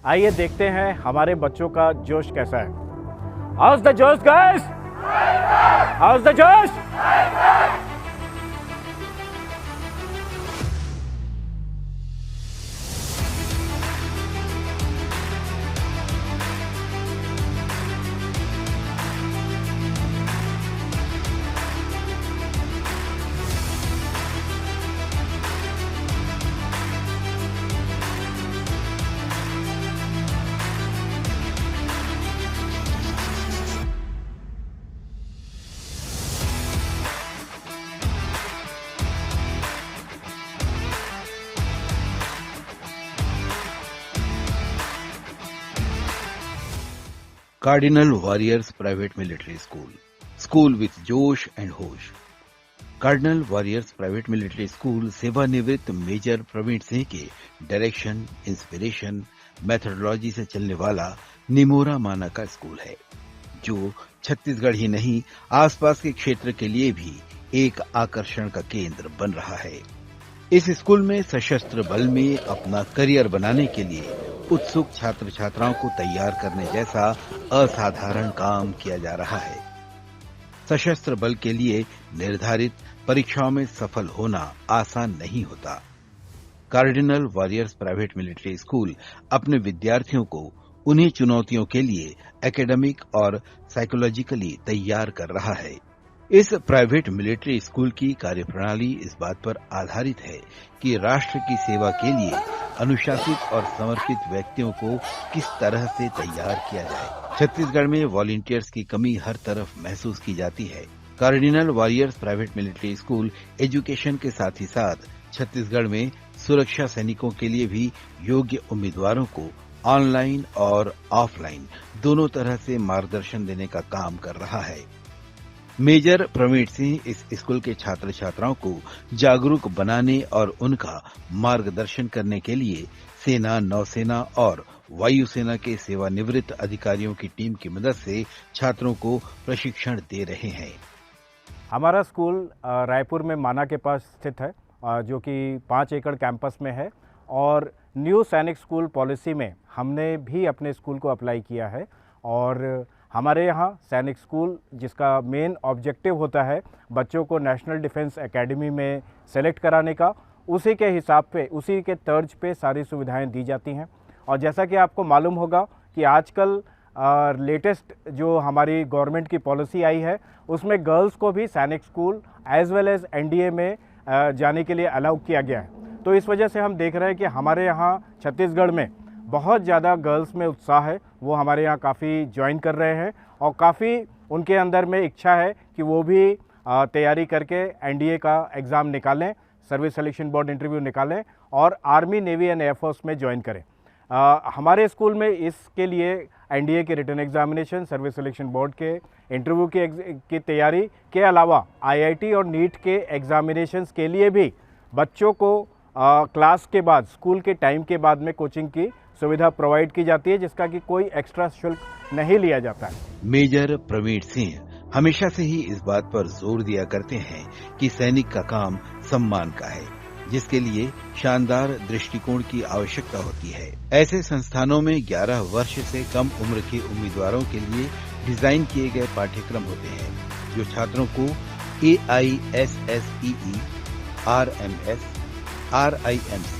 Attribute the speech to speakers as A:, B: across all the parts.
A: आइए देखते हैं हमारे बच्चों का जोश कैसा है। हाउस द जोश गाइस, हाउस द जोश।
B: Cardinal Warriors Private Military School. School with जोश एंड होश। Cardinal warriors private military school सेवानिवृत्त मेजर प्रवीण सिंह के डायरेक्शन, इंस्पिरेशन, मेथोडोलॉजी से चलने वाला निमोरा माना का स्कूल है, जो छत्तीसगढ़ ही नहीं आसपास के क्षेत्र के लिए भी एक आकर्षण का केंद्र बन रहा है। इस स्कूल में सशस्त्र बल में अपना करियर बनाने के लिए उत्सुक छात्र छात्राओं को तैयार करने जैसा असाधारण काम किया जा रहा है। सशस्त्र बल के लिए निर्धारित परीक्षाओं में सफल होना आसान नहीं होता। Cardinal warriors private military school अपने विद्यार्थियों को उन्हीं चुनौतियों के लिए एकेडमिक और साइकोलॉजिकली तैयार कर रहा है। इस प्राइवेट मिलिट्री स्कूल की कार्यप्रणाली इस बात पर आधारित है कि राष्ट्र की सेवा के लिए अनुशासित और समर्पित व्यक्तियों को किस तरह से तैयार किया जाए। छत्तीसगढ़ में वॉलंटियर्स की कमी हर तरफ महसूस की जाती है। Cardinal warriors private military school education के साथ ही साथ छत्तीसगढ़ में सुरक्षा सैनिकों के लिए भी योग्य उम्मीदवारों को ऑनलाइन और ऑफलाइन दोनों तरह से मार्गदर्शन देने का काम कर रहा है। मेजर प्रवीण सिंह इस स्कूल के छात्र छात्राओं को जागरूक बनाने और उनका मार्गदर्शन करने के लिए सेना, नौसेना और वायुसेना के सेवानिवृत्त अधिकारियों की टीम की मदद से छात्रों को प्रशिक्षण दे रहे हैं।
A: हमारा स्कूल रायपुर में माना के पास स्थित है, जो कि 5 एकड़ कैंपस में है, और न्यू सैनिक स्कूल पॉलिसी में हमने भी अपने स्कूल को अप्लाई किया है। और हमारे यहाँ सैनिक स्कूल, जिसका मेन ऑब्जेक्टिव होता है बच्चों को नेशनल डिफेंस एकेडमी में सेलेक्ट कराने का, उसी के हिसाब पे, उसी के तर्ज पे सारी सुविधाएं दी जाती हैं। और जैसा कि आपको मालूम होगा कि आजकल लेटेस्ट जो हमारी गवर्नमेंट की पॉलिसी आई है, उसमें गर्ल्स को भी सैनिक school as well as NDA में जाने के लिए अलाउ किया गया है। तो इस वजह से हम देख रहे हैं कि हमारे यहाँ छत्तीसगढ़ में बहुत ज़्यादा गर्ल्स में उत्साह है, वो हमारे यहाँ काफ़ी ज्वाइन कर रहे हैं और काफ़ी उनके अंदर में इच्छा है कि वो भी तैयारी करके एनडीए का एग्ज़ाम निकालें, सर्विस सिलेक्शन बोर्ड इंटरव्यू निकालें और आर्मी, नेवी एंड एयरफोर्स में ज्वाइन करें। हमारे स्कूल में इसके लिए एनडीए के written examination, service selection board के इंटरव्यू की तैयारी के अलावा आईआईटी और नीट के एग्जामिनेशंस के लिए भी बच्चों को क्लास के बाद, स्कूल के टाइम के बाद में कोचिंग की सुविधा प्रोवाइड की जाती है, जिसका कि कोई एक्स्ट्रा शुल्क नहीं लिया जाता है।
B: मेजर प्रवीण सिंह हमेशा से ही इस बात पर जोर दिया करते हैं कि सैनिक का काम सम्मान का है, जिसके लिए शानदार दृष्टिकोण की आवश्यकता होती है। ऐसे संस्थानों में 11 वर्ष से कम उम्र के उम्मीदवारों के लिए डिजाइन किए गए पाठ्यक्रम होते हैं, जो छात्रों को AISSEE, RMS, RIMC,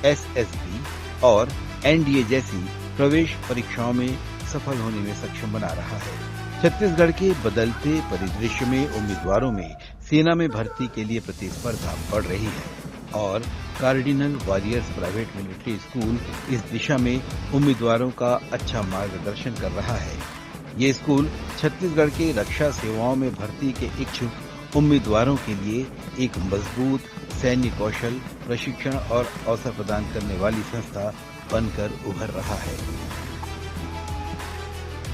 B: SSB और एनडीए जैसी प्रवेश परीक्षाओं में सफल होने में सक्षम बना रहा है। छत्तीसगढ़ के बदलते परिदृश्य में उम्मीदवारों में सेना में भर्ती के लिए प्रतिस्पर्धा बढ़ रही है और cardinal warriors private military school इस दिशा में उम्मीदवारों का अच्छा मार्गदर्शन कर रहा है। ये स्कूल छत्तीसगढ़ के रक्षा सेवाओं में भर्ती के इच्छुक उम्मीदवारों के लिए एक मजबूत सैन्य कौशल, प्रशिक्षण और अवसर प्रदान करने वाली संस्था बनकर उभर रहा है।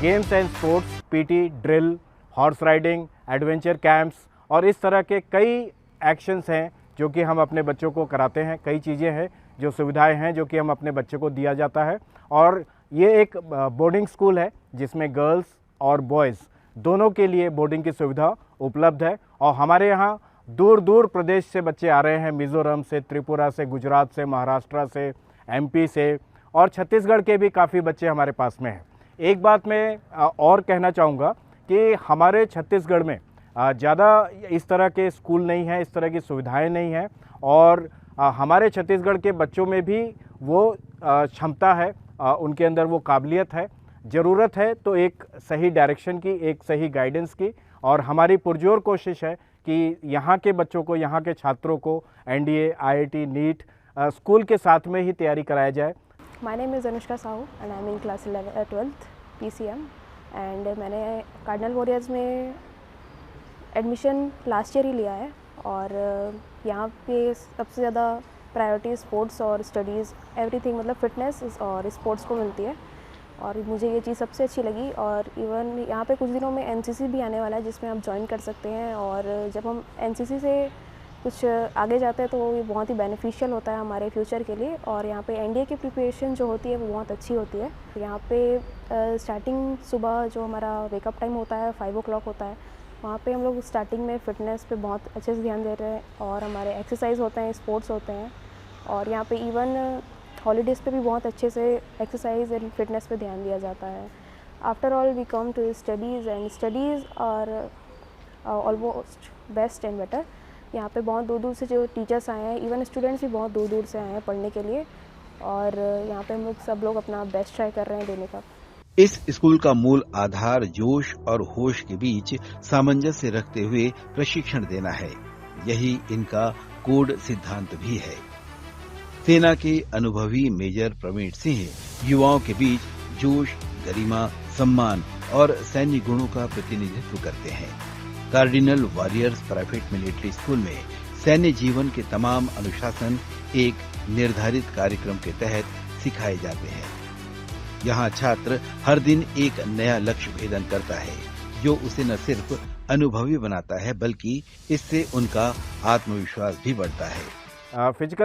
A: Games and sports, PT, drill, horse riding, adventure camps और इस तरह के कई एक्शंस हैं जो कि हम अपने बच्चों को कराते हैं। कई चीज़ें हैं, जो सुविधाएं हैं जो कि हम अपने बच्चों को दिया जाता है। और ये एक बोर्डिंग स्कूल है जिसमें गर्ल्स और बॉयज़ दोनों के लिए बोर्डिंग की सुविधा उपलब्ध है। और हमारे यहाँ दूर दूर प्रदेश से बच्चे आ रहे हैं, मिज़ोरम से, त्रिपुरा से, गुजरात से, महाराष्ट्र से, एमपी से, और छत्तीसगढ़ के भी काफ़ी बच्चे हमारे पास में हैं। एक बात मैं और कहना चाहूँगा कि हमारे छत्तीसगढ़ में ज़्यादा इस तरह के स्कूल नहीं हैं, इस तरह की सुविधाएं नहीं हैं, और हमारे छत्तीसगढ़ के बच्चों में भी वो क्षमता है, उनके अंदर वो काबिलियत है। ज़रूरत है तो एक सही डायरेक्शन की, एक सही गाइडेंस की, और हमारी पुरजोर कोशिश है कि यहाँ के बच्चों को, यहाँ के छात्रों को एनडीए, आईआईटी, नीट स्कूल के साथ में ही तैयारी कराया जाए।
C: My name is Anushka Sahu and I'm in class 12th PCM and मैंने कार्डिनल वॉरियर्स में एडमिशन लास्ट ईयर ही लिया है, और यहाँ पे सबसे ज़्यादा प्रायोरिटी स्पोर्ट्स और स्टडीज़ एवरीथिंग, मतलब फिटनेस और स्पोर्ट्स को मिलती है, और मुझे ये चीज़ सबसे अच्छी लगी। और इवन यहाँ पे कुछ दिनों में एनसीसी भी आने वाला है जिसमें आप ज्वाइन कर सकते हैं, और जब हम एनसीसी से कुछ आगे जाते हैं तो ये बहुत ही बेनिफिशियल होता है हमारे फ्यूचर के लिए। और यहाँ पे एनडीए की प्रिपरेशन जो होती है वो बहुत अच्छी होती है। यहाँ पे स्टार्टिंग सुबह जो हमारा वेकअप टाइम होता है 5 o'clock होता है, वहाँ पे हम लोग स्टार्टिंग में फ़िटनेस पे बहुत अच्छे से ध्यान दे रहे हैं, और हमारे एक्सरसाइज होते हैं, स्पोर्ट्स होते हैं, और यहाँ पे इवन हॉलीडेज़ पे भी बहुत अच्छे से एक्सरसाइज एंड फिटनेस पे ध्यान दिया जाता है। After all we come to studies and studies are almost best and better. यहाँ पे बहुत दूर दूर से जो टीचर्स आए हैं, इवन स्टूडेंट्स भी बहुत दूर दूर से आए हैं पढ़ने के लिए, और यहाँ पे हम लोग सब लोग अपना बेस्ट ट्राई कर रहे हैं देने का।
B: इस स्कूल का मूल आधार जोश और होश के बीच सामंजस्य रखते हुए प्रशिक्षण देना है। यही इनका कोड सिद्धांत भी है। सेना के अनुभवी मेजर प्रवीण सिंह युवाओं के बीच जोश, गरिमा, सम्मान और सैन्य गुणों का प्रतिनिधित्व करते हैं। Cardinal warriors private military school में सैन्य जीवन के तमाम अनुशासन एक निर्धारित कार्यक्रम के तहत सिखाए जाते हैं। यहाँ छात्र हर दिन एक नया लक्ष्य भेदन करता है, जो उसे न सिर्फ अनुभवी बनाता है बल्कि इससे उनका आत्मविश्वास भी बढ़ता है।
A: फिजिकल